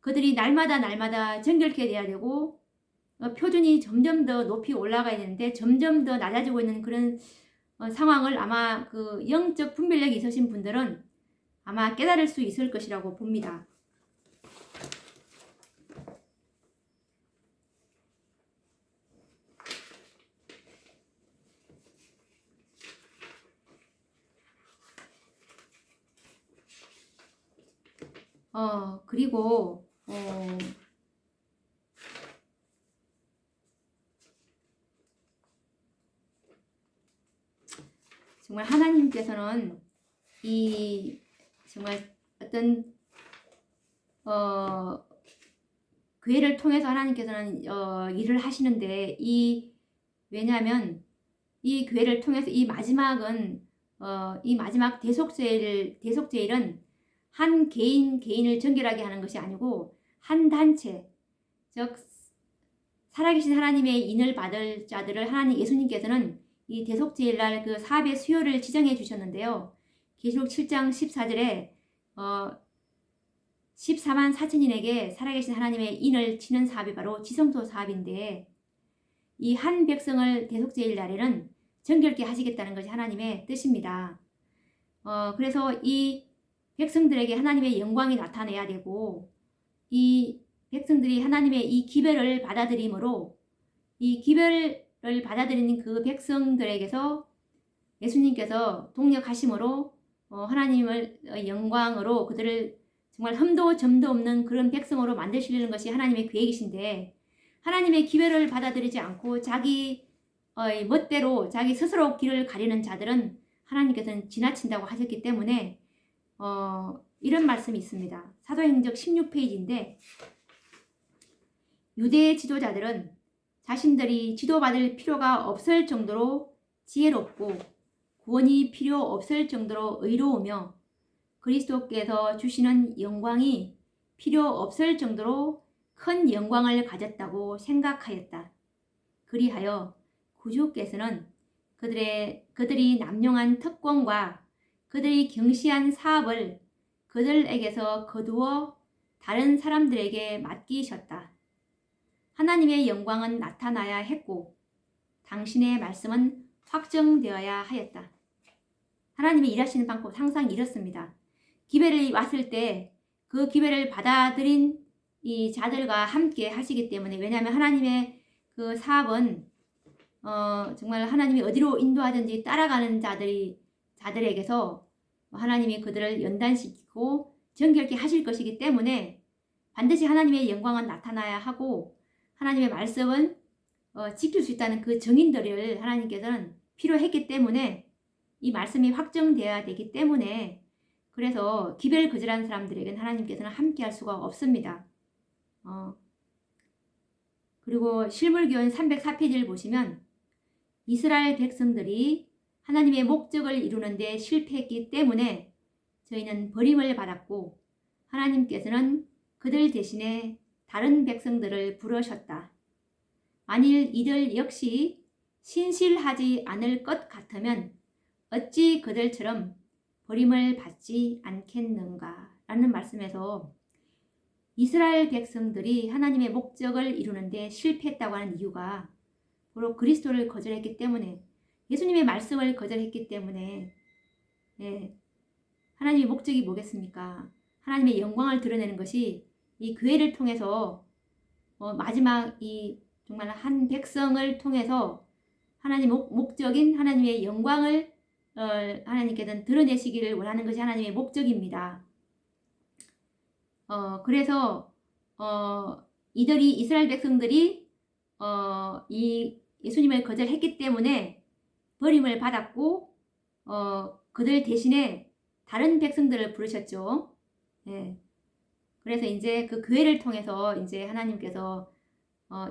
그들이 날마다 정결케 돼야 되고 표준이 점점 더 높이 올라가야 되는데 점점 더 낮아지고 있는 그런 상황을 아마 그 영적 분별력이 있으신 분들은 아마 깨달을 수 있을 것이라고 봅니다. 그리고 정말 하나님께서는 이 정말 어떤 교회를 통해서 하나님께서는 일을 하시는데 왜냐하면 이 교회를 통해서 이 마지막 대속제일은 한 개인을 정결하게 하는 것이 아니고 한 단체, 즉 살아계신 하나님의 인을 받을 자들을 하나님 예수님께서는 이 대속제일날 그 사업의 수요를 지정해 주셨는데요. 계시록 7장 14절에 14만 4천인에게 살아계신 하나님의 인을 치는 사업이 바로 지성소 사업인데 이 한 백성을 대속제일날에는 정결케 하시겠다는 것이 하나님의 뜻입니다. 그래서 이 백성들에게 하나님의 영광이 나타내야 되고 이 백성들이 하나님의 이 기별을 받아들임으로 이 기별을 받아들이는 그 백성들에게서 예수님께서 동력하심으로 하나님을 영광으로 그들을 정말 흠도 점도 없는 그런 백성으로 만드시려는 것이 하나님의 계획이신데 하나님의 기별을 받아들이지 않고 자기 멋대로 자기 스스로 길을 가리는 자들은 하나님께서는 지나친다고 하셨기 때문에 이런 말씀이 있습니다. 사도행적 16페이지인데 유대 지도자들은 자신들이 지도받을 필요가 없을 정도로 지혜롭고 구원이 필요 없을 정도로 의로우며 그리스도께서 주시는 영광이 필요 없을 정도로 큰 영광을 가졌다고 생각하였다. 그리하여 구주께서는 그들이 남용한 특권과 그들이 경시한 사업을 그들에게서 거두어 다른 사람들에게 맡기셨다. 하나님의 영광은 나타나야 했고 당신의 말씀은 확정되어야 하였다. 하나님이 일하시는 방법 항상 이렇습니다. 기별이 왔을 때 그 기별을 받아들인 이 자들과 함께 하시기 때문에 왜냐하면 하나님의 그 사업은 정말 하나님이 어디로 인도하든지 따라가는 자들에게서 하나님이 그들을 연단시키고 정결케 하실 것이기 때문에 반드시 하나님의 영광은 나타나야 하고 하나님의 말씀은 지킬 수 있다는 그 증인들을 하나님께서는 필요했기 때문에 이 말씀이 확정되어야 되기 때문에 그래서 기별거절한 사람들에게는 하나님께서는 함께할 수가 없습니다. 그리고 실물교훈 304페이지를 보시면 이스라엘 백성들이 하나님의 목적을 이루는 데 실패했기 때문에 저희는 버림을 받았고 하나님께서는 그들 대신에 다른 백성들을 부르셨다. 만일 이들 역시 신실하지 않을 것 같으면 어찌 그들처럼 버림을 받지 않겠는가 라는 말씀에서 이스라엘 백성들이 하나님의 목적을 이루는 데 실패했다고 하는 이유가 바로 그리스도를 거절했기 때문에 예수님의 말씀을 거절했기 때문에 하나님의 목적이 뭐겠습니까? 하나님의 영광을 드러내는 것이 이 교회를 통해서 마지막 이 정말 한 백성을 통해서 하나님 목적인 하나님의 영광을 하나님께서는 드러내시기를 원하는 것이 하나님의 목적입니다. 그래서 이스라엘 백성들이 이 예수님을 거절했기 때문에 버림을 받았고 그들 대신에 다른 백성들을 부르셨죠. 그래서 이제 그 교회를 통해서 이제 하나님께서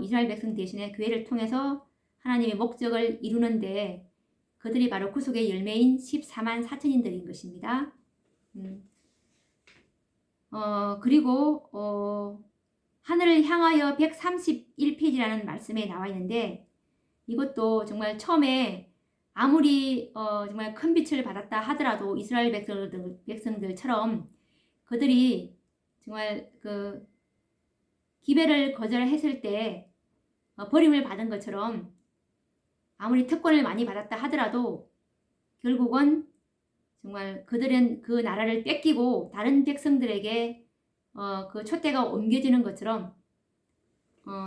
이스라엘 백성 대신에 교회를 통해서 하나님의 목적을 이루는데 그들이 바로 구속의 열매인 14만 4천인들인 것입니다. 그리고 하늘을 향하여 131페이지라는 말씀에 나와 있는데 이것도 정말 처음에 아무리 정말 큰 빛을 받았다 하더라도 이스라엘 백성들처럼 그들이 정말 그 기별을 거절했을 때 버림을 받은 것처럼 아무리 특권을 많이 받았다 하더라도 결국은 정말 그들은 그 나라를 뺏기고 다른 백성들에게 그 촛대가 옮겨지는 것처럼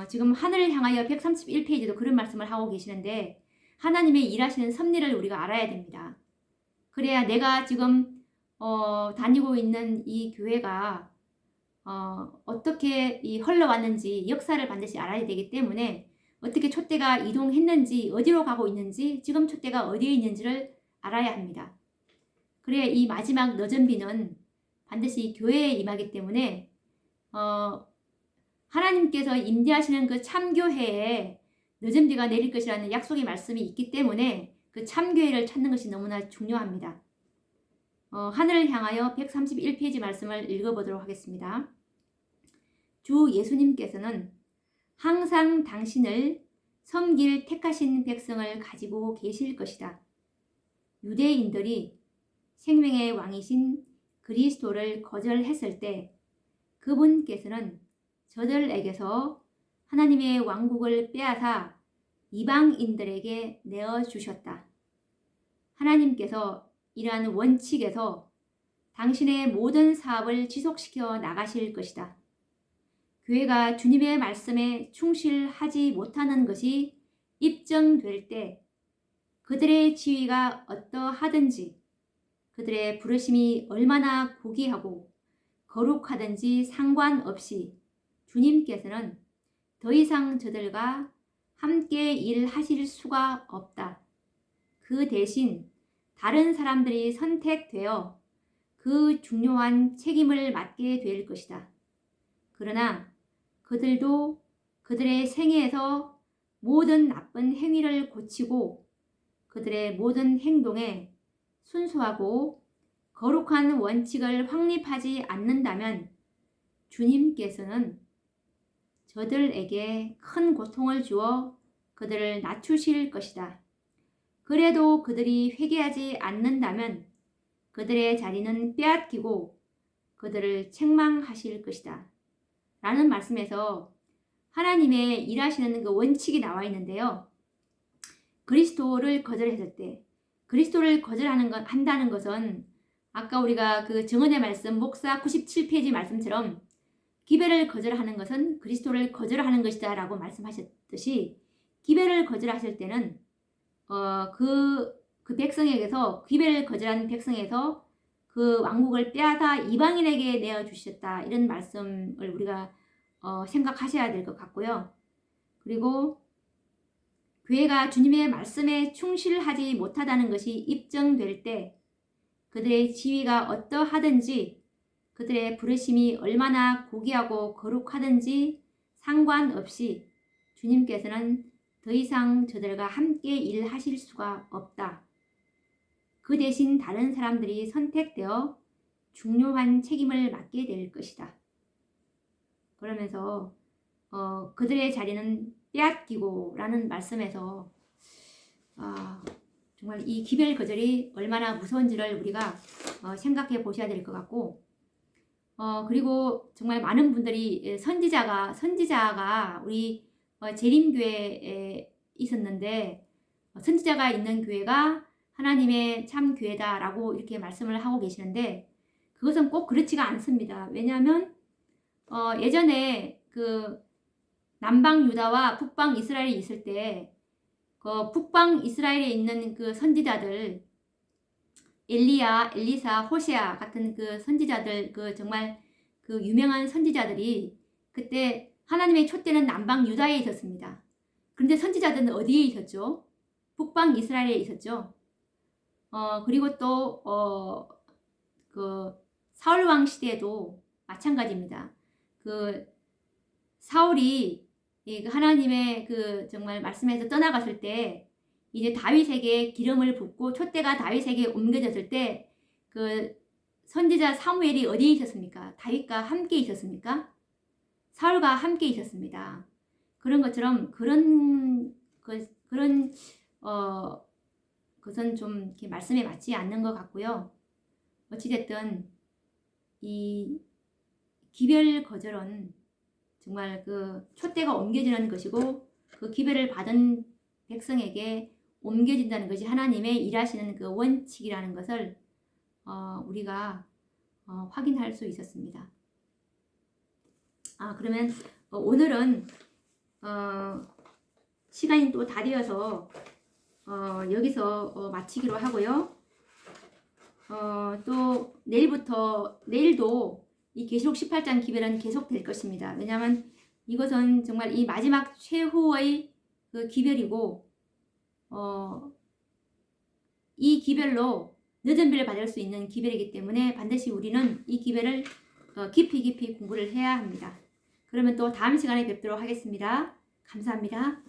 지금 하늘을 향하여 131페이지도 그런 말씀을 하고 계시는데 하나님의 일하시는 섭리를 우리가 알아야 됩니다. 그래야 내가 지금 다니고 있는 이 교회가 어떻게 흘러왔는지 역사를 반드시 알아야 되기 때문에 어떻게 촛대가 이동했는지 어디로 가고 있는지 지금 촛대가 어디에 있는지를 알아야 합니다. 그래야 이 마지막 너전비는 반드시 교회에 임하기 때문에 하나님께서 임재하시는 그 참교회에 너전비가 내릴 것이라는 약속의 말씀이 있기 때문에 그 참교회를 찾는 것이 너무나 중요합니다. 하늘을 향하여 131페이지 말씀을 읽어보도록 하겠습니다. 주 예수님께서는 항상 당신을 섬길 택하신 백성을 가지고 계실 것이다. 유대인들이 생명의 왕이신 그리스도를 거절했을 때 그분께서는 저들에게서 하나님의 왕국을 빼앗아 이방인들에게 내어주셨다. 하나님께서 이러한 원칙에서 당신의 모든 사업을 지속시켜 나가실 것이다. 교회가 주님의 말씀에 충실하지 못하는 것이 입증될 때 그들의 지위가 어떠하든지 그들의 부르심이 얼마나 고귀하고 거룩하든지 상관없이 주님께서는 더 이상 저들과 함께 일하실 수가 없다. 그 대신 다른 사람들이 선택되어 그 중요한 책임을 맡게 될 것이다. 그러나 그들도 그들의 생애에서 모든 나쁜 행위를 고치고 그들의 모든 행동에 순수하고 거룩한 원칙을 확립하지 않는다면 주님께서는 저들에게 큰 고통을 주어 그들을 낮추실 것이다. 그래도 그들이 회개하지 않는다면 그들의 자리는 빼앗기고 그들을 책망하실 것이다. 라는 말씀에서 하나님의 일하시는 그 원칙이 나와 있는데요. 그리스도를 거절했을 때 그리스도를 한다는 것은 아까 우리가 그 정언의 말씀 목사 97페이지 말씀처럼 기별을 거절하는 것은 그리스도를 거절하는 것이다 라고 말씀하셨듯이 기별을 거절하실 때는 그 백성에게서 기별을 거절한 백성에서 그 왕국을 빼앗아 이방인에게 내어주셨다. 이런 말씀을 우리가 생각하셔야 될 것 같고요. 그리고 교회가 주님의 말씀에 충실하지 못하다는 것이 입증될 때 그들의 지위가 어떠하든지 그들의 부르심이 얼마나 고귀하고 거룩하든지 상관없이 주님께서는 더 이상 저들과 함께 일하실 수가 없다. 그 대신 다른 사람들이 선택되어 중요한 책임을 맡게 될 것이다. 그러면서 그들의 자리는 빼앗기고 라는 말씀에서 정말 이 기별 거절이 얼마나 무서운지를 우리가 생각해 보셔야 될 것 같고 그리고 정말 많은 분들이 선지자가 우리 재림교회에 있었는데 선지자가 있는 교회가 하나님의 참 교회다라고 이렇게 말씀을 하고 계시는데 그것은 꼭 그렇지가 않습니다. 왜냐하면 예전에 그 남방 유다와 북방 이스라엘이 있을 때 그 북방 이스라엘에 있는 그 선지자들 엘리야, 엘리사, 호세아 같은 그 선지자들 그 정말 그 유명한 선지자들이 그때 하나님의 촛대는 남방 유다에 있었습니다. 그런데 선지자들은 어디에 있었죠? 북방 이스라엘에 있었죠. 그리고 또 그 사울 왕 시대에도 마찬가지입니다. 그 사울이 그 하나님의 그 정말 말씀에서 떠나갔을 때 이제 다윗에게 기름을 붓고 촛대가 다윗에게 옮겨졌을 때 그 선지자 사무엘이 어디에 있었습니까? 다윗과 함께 있었습니까? 사울과 함께 있었습니다. 그런 것처럼 그런 것은 좀 이렇게 말씀에 맞지 않는 것 같고요. 어찌됐든 이 기별 거절은 정말 그 촛대가 옮겨지는 것이고 그 기별을 받은 백성에게 옮겨진다는 것이 하나님의 일하시는 그 원칙이라는 것을 우리가 확인할 수 있었습니다. 그러면 오늘은 시간이 또 다 되어서 여기서 마치기로 하고요. 또 내일도 이 계시록 18장 기별은 계속될 것입니다. 왜냐하면 이것은 정말 이 마지막 최후의 그 기별이고 이 기별로 늦은 비를 받을 수 있는 기별이기 때문에 반드시 우리는 이 기별을 깊이 공부를 해야 합니다. 그러면 또 다음 시간에 뵙도록 하겠습니다. 감사합니다.